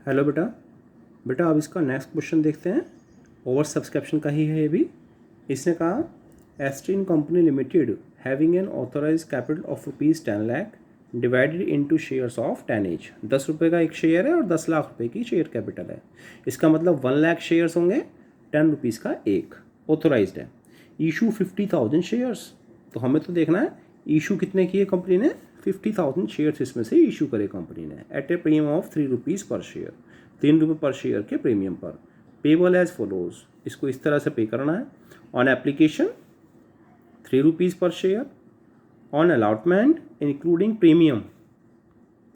Hello बेटा। बेटा अब इसका नेक्स्ट क्वेश्चन देखते हैं। ओवर सब्सक्रिप्शन का ही है ये भी। इसने कहा एस्ट्रीन company limited having an authorise capital of ₹10 lakh divided into shares of 10 each। 10 रुपये का एक शेयर है और 10 लाख रुपए की शेयर कैपिटल है। इसका मतलब 1 लाख शेयर्स होंगे, 10 रुपीज़ का एक ऑथोराइज है। Issue 50,000 shares. तो हमें तो देखना है इशू कितने किए कंपनी ने। 50,000 शेयर्स इसमें से इशू करे कंपनी ने eight A premium of ₹3 per share, ₹3 per share के प्रीमियम पर। पेबल एज फॉलोज, इसको इस तरह से पे करना है। On application ₹3 per share, on allotment including premium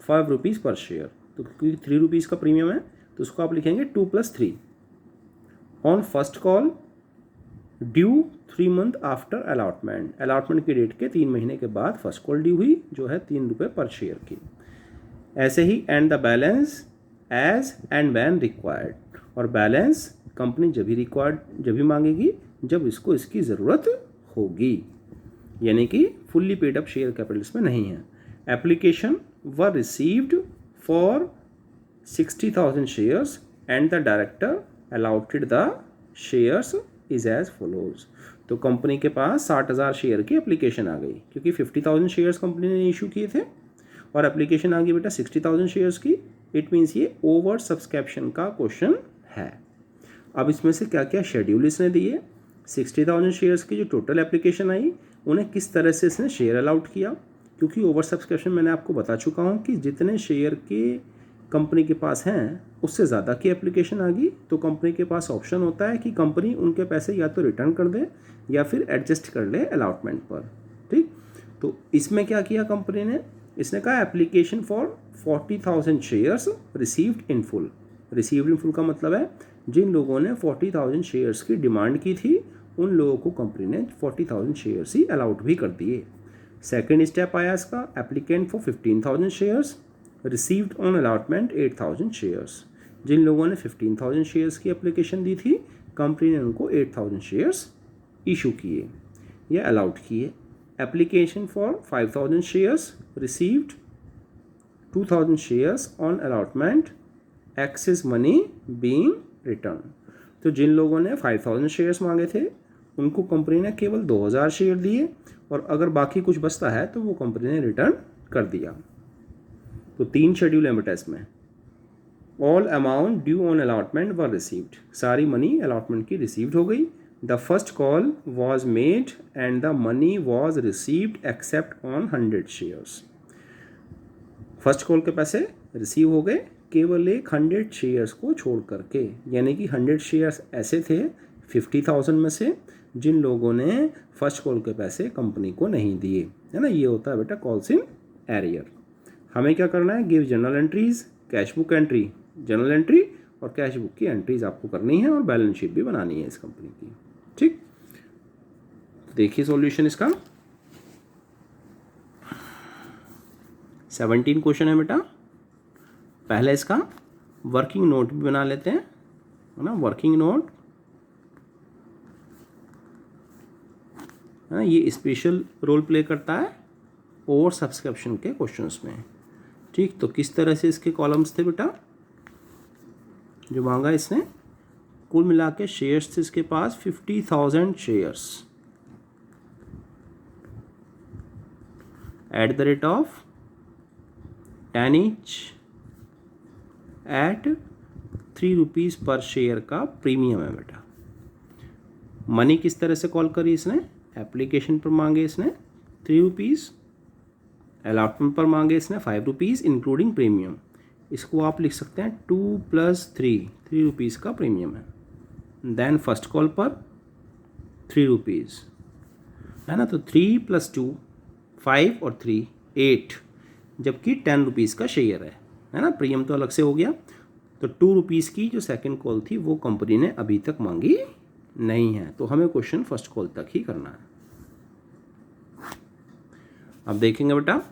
₹5 पर शेयर। तो क्योंकि ₹3 का प्रीमियम है तो उसको आप लिखेंगे 2 + 3। On first call due 3 month after allotment, allotment की डेट के 3 महीने के बाद फर्स्ट कॉल ड्यू हुई जो है ₹3 पर शेयर की। ऐसे ही and the balance as and when required, और बैलेंस कंपनी जब भी मांगेगी जब इसको इसकी ज़रूरत होगी, यानी कि fully paid up share capital इसमें नहीं है। Application were received for 60,000 shares and the director allotted the shares is as follows. तो कंपनी के पास 60,000 शेयर की एप्लीकेशन आ गई क्योंकि 50,000 शेयर्स कंपनी ने इशू किए थे और एप्लीकेशन आ गई बेटा 60,000 शेयर्स की। इट मीन्स ये ओवर सब्सक्रिप्शन का क्वेश्चन है। अब इसमें से क्या क्या शेड्यूल इसने दिए, 60,000 शेयर्स की जो टोटल एप्लीकेशन आई उन्हें किस तरह से इसने शेयर अलाउट किया, क्योंकि ओवर सब्सक्रिप्शन मैंने आपको बता चुका हूँ कि जितने शेयर के कंपनी के पास हैं उससे ज़्यादा की एप्लीकेशन आ गई तो कंपनी के पास ऑप्शन होता है कि कंपनी उनके पैसे या तो रिटर्न कर दे या फिर एडजस्ट कर ले अलॉटमेंट पर। ठीक, तो इसमें क्या किया कंपनी ने, इसने कहा application for 40,000 shares received in full. Received in full का मतलब है जिन लोगों ने 40,000 शेयर्स की डिमांड की थी उन लोगों को कंपनी ने 40,000 शेयर्स ही अलाउट भी कर दिए। सेकेंड स्टेप आया इसका, applicant for 15,000 shares received on allotment 8,000 shares. जिन लोगों ने 15,000 शेयर्स की एप्लीकेशन दी थी कंपनी ने उनको 8,000 शेयर्स इशू किए या अलाउट किए। Application for 5,000 shares received 2,000 shares on allotment excess money being return. तो जिन लोगों ने 5,000 शेयर्स मांगे थे उनको कंपनी ने केवल 2,000 शेयर दिए और अगर बाकी कुछ बचता है तो वो कंपनी ने रिटर्न कर दिया। तो 3 शेड्यूल है बेटा इसमें। All amount due on allotment were received, सारी मनी अलॉटमेंट की रिसीव्ड हो गई। The first call was made and the money was received except on 100 shares. First call के पैसे रिसीव हो गए केवल एक 100 शेयर्स को छोड़ करके, यानी कि 100 शेयर्स ऐसे थे 50,000 में से जिन लोगों ने फर्स्ट कॉल के पैसे कंपनी को नहीं दिए, है ना। ये होता है बेटा कॉल्स इन एरियर। हमें क्या करना है, give general entries, cash book entry, general entry और कैश बुक की एंट्रीज आपको करनी है और बैलेंस शीट भी बनानी है इस कंपनी की। ठीक, देखिए सॉल्यूशन इसका 17 क्वेश्चन है बेटा। पहले इसका वर्किंग नोट भी बना लेते हैं, है ना। वर्किंग नोट है ना, ये स्पेशल रोल प्ले करता है ओवर सब्सक्रिप्शन के क्वेश्चंस में। ठीक, तो किस तरह से इसके कॉलम्स थे बेटा, जो मांगा इसने, कुल मिला के शेयर्स थे इसके पास 50,000 shares at the rate of 10 each at ₹3 per share का प्रीमियम है बेटा। मनी किस तरह से कॉल करी इसने, एप्लीकेशन पर मांगे इसने ₹3, अलॉटमेंट पर मांगे इसने ₹5 इंक्लूडिंग प्रीमियम। इसको आप लिख सकते हैं 2 + 3, ₹3 का प्रीमियम है। देन फर्स्ट कॉल पर ₹3 है ना, तो 3 + 2 5 और 3 8, जबकि ₹10 का शेयर है ना। प्रीमियम तो अलग से हो गया। तो ₹2 की जो सेकंड कॉल थी वो कंपनी ने अभी तक मांगी नहीं है, तो हमें क्वेश्चन फर्स्ट कॉल तक ही करना है। अब देखेंगे बेटा,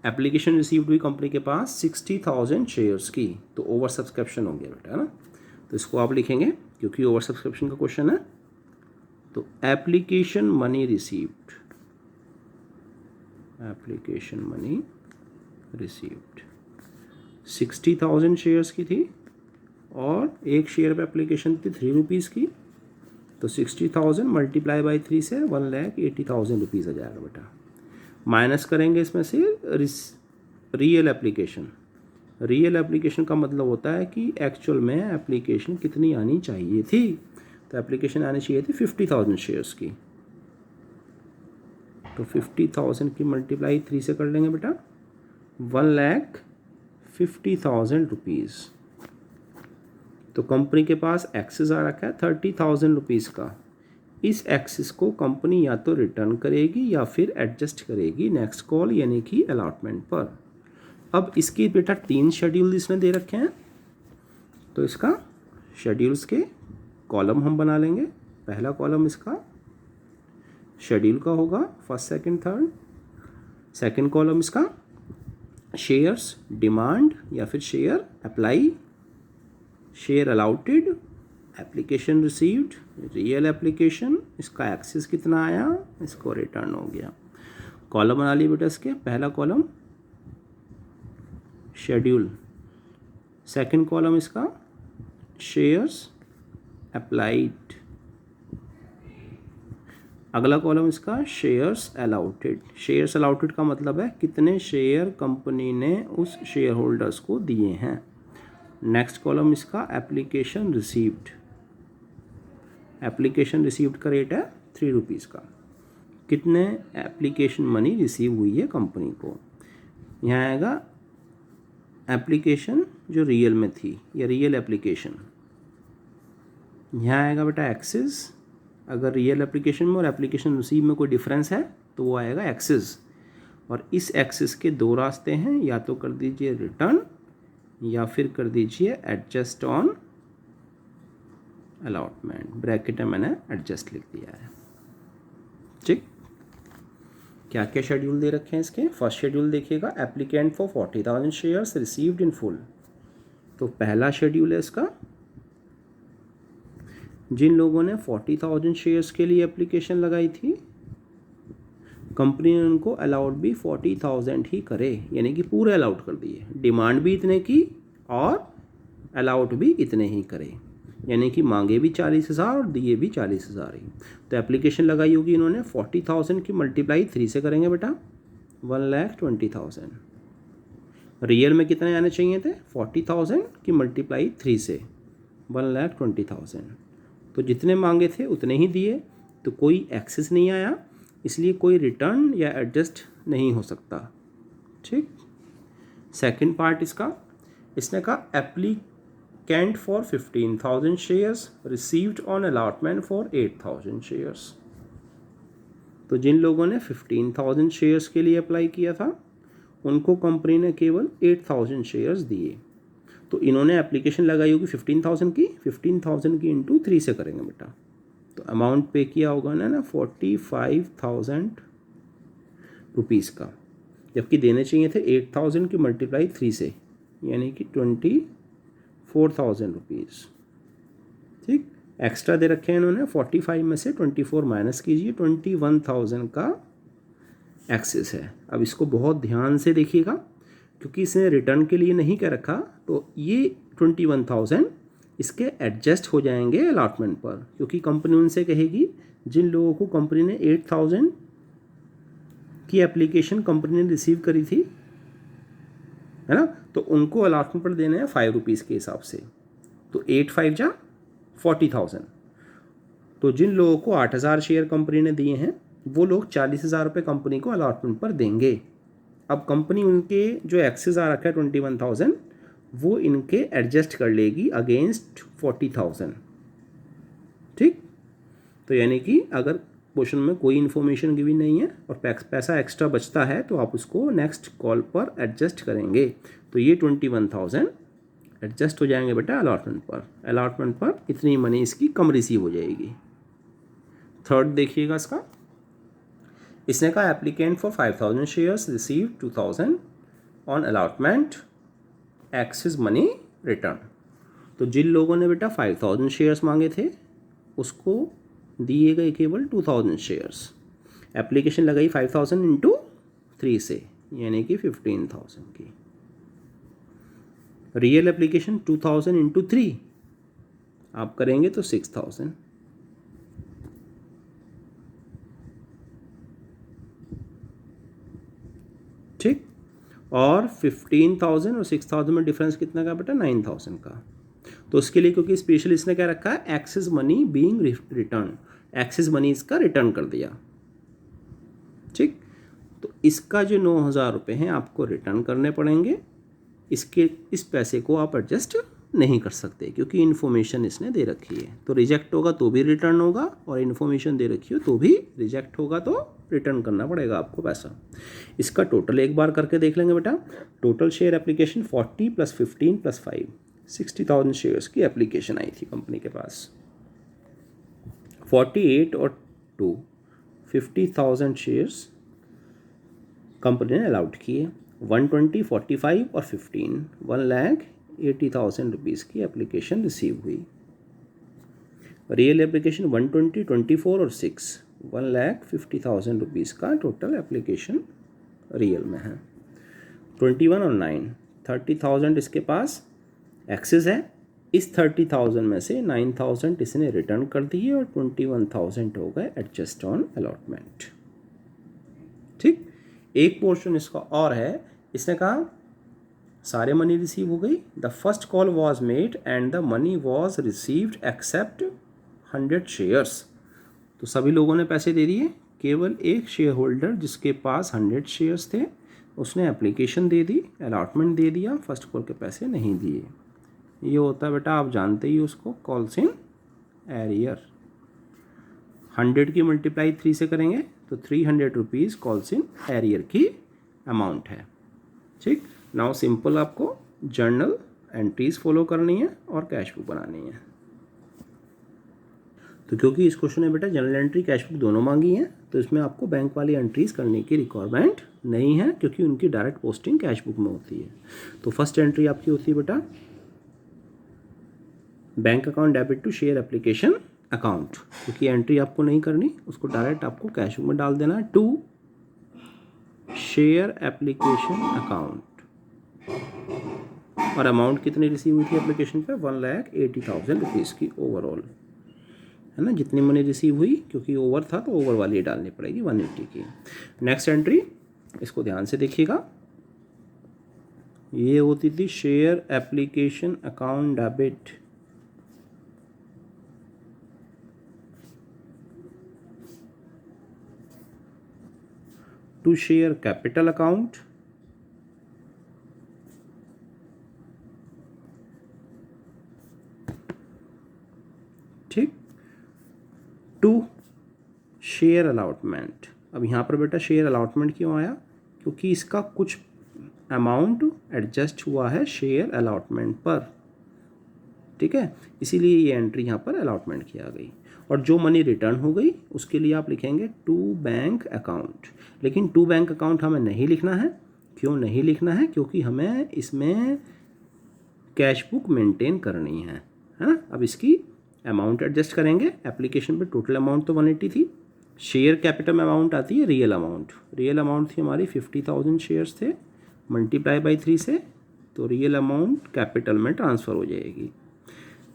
एप्लीकेशन रिसीव्ड हुई कंपनी के पास 60,000 शेयर्स की, तो ओवर सब्सक्रिप्शन हो गया बेटा, है ना। तो इसको आप लिखेंगे क्योंकि ओवर सब्सक्रिप्शन का क्वेश्चन है। तो application money received, application money received 60,000 shares की थी और एक शेयर पे एप्लीकेशन थी 3 रुपीज़ की, तो 60,000 मल्टीप्लाई बाई 3 से 1,80,000 रुपीज़ आ जाएगा बेटा। माइनस करेंगे इसमें से रियल एप्लीकेशन। रियल एप्लीकेशन का मतलब होता है कि एक्चुअल में एप्लीकेशन कितनी आनी चाहिए थी, तो एप्लीकेशन आनी चाहिए थी 50,000 शेयर्स की, तो 50,000 की मल्टीप्लाई 3 से कर लेंगे बेटा, 1,50,000 रुपीज़। तो कंपनी के पास एक्सेस आ रखा है 30,000 रुपीज़ का। इस एक्सेस को कंपनी या तो रिटर्न करेगी या फिर एडजस्ट करेगी नेक्स्ट कॉल यानी कि अलॉटमेंट पर। अब इसकी बेटा 3 शेड्यूल इसने दे रखे हैं, तो इसका शेड्यूल्स के कॉलम हम बना लेंगे। पहला कॉलम इसका शेड्यूल का होगा, first second third. Second column इसका शेयर्स डिमांड या फिर share apply, share allotted, application received, real application, इसका एक्सेस कितना आया, इसको रिटर्न हो गया। कॉलम बना लिए बेटा इसके, पहला कॉलम शेड्यूल, सेकंड कॉलम इसका शेयर्स अप्लाइड, अगला कॉलम इसका शेयर्स अलाउटेड। शेयर्स अलाउटेड का मतलब है कितने शेयर कंपनी ने उस शेयर होल्डर्स को दिए हैं। नेक्स्ट कॉलम इसका एप्लीकेशन रिसीव्ड, एप्लीकेशन रिसीव्ड का रेट है 3 रुपीज़ का, कितने एप्लीकेशन मनी रिसीव हुई है कंपनी को। यहाँ आएगा एप्लीकेशन जो रियल में थी या रियल एप्लीकेशन, यहाँ आएगा बेटा एक्सेस, अगर रियल एप्लीकेशन में और एप्लीकेशन रिसीव में कोई डिफरेंस है तो वो आएगा एक्सेस। और इस एक्सेस के 2 रास्ते हैं, या तो कर दीजिए रिटर्न या फिर कर दीजिए एडजस्ट ऑन अलॉटमेंट। ब्रैकेट में मैंने एडजस्ट लिख दिया है। ठीक, क्या क्या शेड्यूल दे रखे हैं इसके। फर्स्ट शेड्यूल देखिएगा, applicant for 40,000 shares received in full. तो पहला शेड्यूल है इसका, जिन लोगों ने 40,000 शेयर्स के लिए एप्लीकेशन लगाई थी, कंपनी ने उनको अलाउड भी 40,000 ही करे, यानी कि पूरे अलाउड कर दिए। डिमांड भी इतने की और अलाउड भी इतने ही करे, यानी कि मांगे भी 40,000 और दिए भी 40,000 ही। तो एप्लीकेशन लगाई होगी इन्होंने 40,000 की मल्टीप्लाई 3 से करेंगे बेटा, 1,20,000। रियल में कितने आने चाहिए थे, 40,000 की मल्टीप्लाई 3 से 1,20,000। तो जितने मांगे थे उतने ही दिए, तो कोई एक्सेस नहीं आया, इसलिए कोई रिटर्न या एडजस्ट नहीं हो सकता। ठीक, सेकंड पार्ट इसने कहा applicant for 15,000 shares received on allotment for 8,000 shares. तो जिन लोगों ने 15,000 शेयर्स के लिए अप्लाई किया था उनको कंपनी ने केवल 8,000 शेयर्स दिए। तो इन्होंने एप्लीकेशन लगाई होगी 15,000 की इंटू 3 से करेंगे बेटा, तो अमाउंट पे किया होगा ना 45,000 रुपीज़ का, जबकि देने चाहिए थे 8,000 की मल्टीप्लाई 3 से, यानी कि 24,000 रुपीज़। ठीक, एक्स्ट्रा दे रखे हैं इन्होंने, 45 में से 24 माइनस कीजिए, 21,000 का एक्सेस है। अब इसको बहुत ध्यान से देखिएगा, क्योंकि इसने रिटर्न के लिए नहीं कर रखा, तो ये 21,000 इसके एडजस्ट हो जाएंगे अलॉटमेंट पर, क्योंकि कंपनी उनसे कहेगी जिन लोगों को कंपनी ने 8,000 की एप्लीकेशन कंपनी ने रिसीव करी थी, है ना, तो उनको अलॉटमेंट पर देने हैं 5 रुपीज़ के हिसाब से। तो 8 5 40,000। तो जिन लोगों को 8,000 शेयर कंपनी ने दिए हैं वो लोग 40,000 रुपये कंपनी को अलॉटमेंट पर देंगे। अब कंपनी उनके जो एक्सेस आ रखा है 21,000 वो इनके एडजस्ट कर लेगी अगेंस्ट 40,000। ठीक, तो यानी कि अगर क्वेश्चन में कोई इन्फॉर्मेशन गिवन नहीं है और पैसा एक्स्ट्रा बचता है तो आप उसको नेक्स्ट कॉल पर एडजस्ट करेंगे। तो ये 21,000 एडजस्ट हो जाएंगे बेटा अलॉटमेंट पर। अलॉटमेंट पर इतनी मनी इसकी कम रिसीव हो जाएगी। थर्ड देखिएगा इसने कहा applicant for 5,000 shares receive 2,000 on allotment excess money return. तो जिन लोगों ने बेटा 5,000 शेयर्स मांगे थे उसको दिए गए केवल 2,000 शेयर्स। एप्लीकेशन लगाई 5,000 इंटू 3 से, यानी कि 15,000 की। रियल एप्लीकेशन 2000 इंटू 3 आप करेंगे तो 6000, ठीक। और 15,000 और 6,000 में डिफरेंस कितना का बेटा, 9,000 का। तो उसके लिए क्योंकि स्पेशल इसने क्या रखा है, excess money being return, excess money इसका रिटर्न कर दिया, ठीक। तो इसका जो 9,000 रुपये हैं आपको रिटर्न करने पड़ेंगे। इस पैसे को आप एडजस्ट नहीं कर सकते क्योंकि इन्फॉर्मेशन इसने दे रखी है। तो रिजेक्ट होगा तो भी रिटर्न होगा, और इन्फॉर्मेशन दे रखी हो तो भी रिजेक्ट होगा, तो रिटर्न करना पड़ेगा आपको पैसा। इसका टोटल एक बार करके देख लेंगे बेटा। टोटल शेयर एप्लीकेशन 40 + 15 + 5 60,000 शेयर्स की एप्लीकेशन आई थी कंपनी के पास। 48 और 2 50,000 शेयर्स कंपनी ने अलाउड किए। 120, 45 और 15 1,80,000 रुपीज़ की एप्लीकेशन रिसीव हुई। रियल एप्लीकेशन 120, 24 और 6 1,50,000 रुपीज़ का टोटल एप्लीकेशन रियल में है। 21 और 9 30,000 इसके पास एक्सेस है। इस 30,000 में से 9,000 इसने रिटर्न कर दिए और 21,000 हो गए एडजस्ट ऑन अलॉटमेंट, ठीक। एक पोर्शन इसका और है, इसने कहा सारे मनी रिसीव हो गई। The first call was made and the money was received accept 100 shares. तो सभी लोगों ने पैसे दे दिए, केवल एक शेयर होल्डर जिसके पास 100 शेयर्स थे उसने एप्लीकेशन दे दी, अलॉटमेंट दे दिया, फर्स्ट कॉल के पैसे नहीं दिए। ये होता है बेटा, आप जानते ही उसको, कॉल्स इन एरियर। 100 की मल्टीप्लाई 3 से करेंगे तो 300 रुपीज़ कॉल्स इन एरियर की अमाउंट है, ठीक। नाउ सिंपल आपको जर्नल एंट्रीज फॉलो करनी है और कैश बुक बनानी है। तो क्योंकि इस क्वेश्चन में बेटा जनरल एंट्री कैश बुक दोनों मांगी हैं, तो इसमें आपको बैंक वाली एंट्रीज करने की रिक्वायरमेंट नहीं है क्योंकि उनकी डायरेक्ट पोस्टिंग कैश बुक में होती है। तो फर्स्ट एंट्री आपकी होती है बेटा bank account debit to share application account, क्योंकि एंट्री आपको नहीं करनी, उसको डायरेक्ट आपको कैश बुक में डाल देना है। टू शेयर एप्लीकेशन अकाउंट, और अमाउंट कितनी रिसीव हुई थी एप्लीकेशन पे, 1,80,000 रुपीज़ की ओवरऑल, है ना। जितनी मनी रिसीव हुई, क्योंकि ओवर था तो ओवर वाली डालनी पड़ेगी 180 की। नेक्स्ट एंट्री इसको ध्यान से देखिएगा, ये होती थी share application account debit to share capital account ठीक, टू शेयर अलॉटमेंट। अब यहाँ पर बेटा शेयर अलॉटमेंट क्यों आया, क्योंकि इसका कुछ अमाउंट एडजस्ट हुआ है शेयर अलॉटमेंट पर, ठीक है, इसीलिए ये एंट्री यहाँ पर अलॉटमेंट की आ गई। और जो मनी रिटर्न हो गई उसके लिए आप लिखेंगे टू बैंक अकाउंट। लेकिन टू बैंक अकाउंट हमें नहीं लिखना है। क्यों नहीं लिखना है, क्योंकि हमें इसमें कैश बुक मेंटेन करनी है ना। अब इसकी अमाउंट एडजस्ट करेंगे। एप्लीकेशन पे टोटल अमाउंट तो 180 थी, शेयर कैपिटल में अमाउंट आती है रियल अमाउंट। रियल अमाउंट थी हमारी 50,000 शेयर्स थे, मल्टीप्लाई बाई 3 से, तो रियल अमाउंट कैपिटल में ट्रांसफ़र हो जाएगी।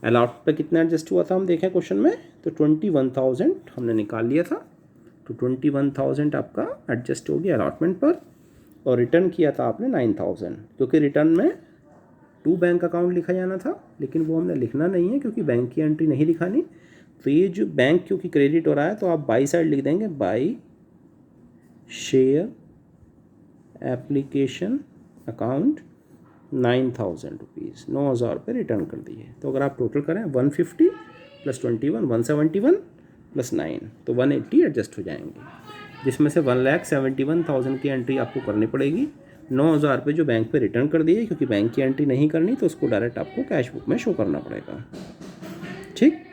अलॉट पे कितना एडजस्ट हुआ था हम देखें क्वेश्चन में, तो 21,000 हमने निकाल लिया था। तो 21,000 आपका एडजस्ट हो गया अलॉटमेंट पर, और रिटर्न किया था आपने 9,000, क्योंकि रिटर्न में टू बैंक अकाउंट लिखा जाना था, लेकिन वो हमने लिखना नहीं है क्योंकि बैंक की एंट्री नहीं लिखानी। तो ये जो बैंक क्योंकि क्रेडिट हो रहा है, तो आप बाई साइड लिख देंगे, by share application account 9,000 rupees, 9,000 रुपये रिटर्न कर दिए। तो अगर आप टोटल करें 150 + 21 171 + 9, तो 180 एडजस्ट हो जाएंगे, जिसमें से 1,71,000 की एंट्री आपको करनी पड़ेगी। 9,000 रुपये जो बैंक पे रिटर्न कर दिए, क्योंकि बैंक की एंट्री नहीं करनी तो उसको डायरेक्ट आपको कैश बुक में शो करना पड़ेगा, ठीक।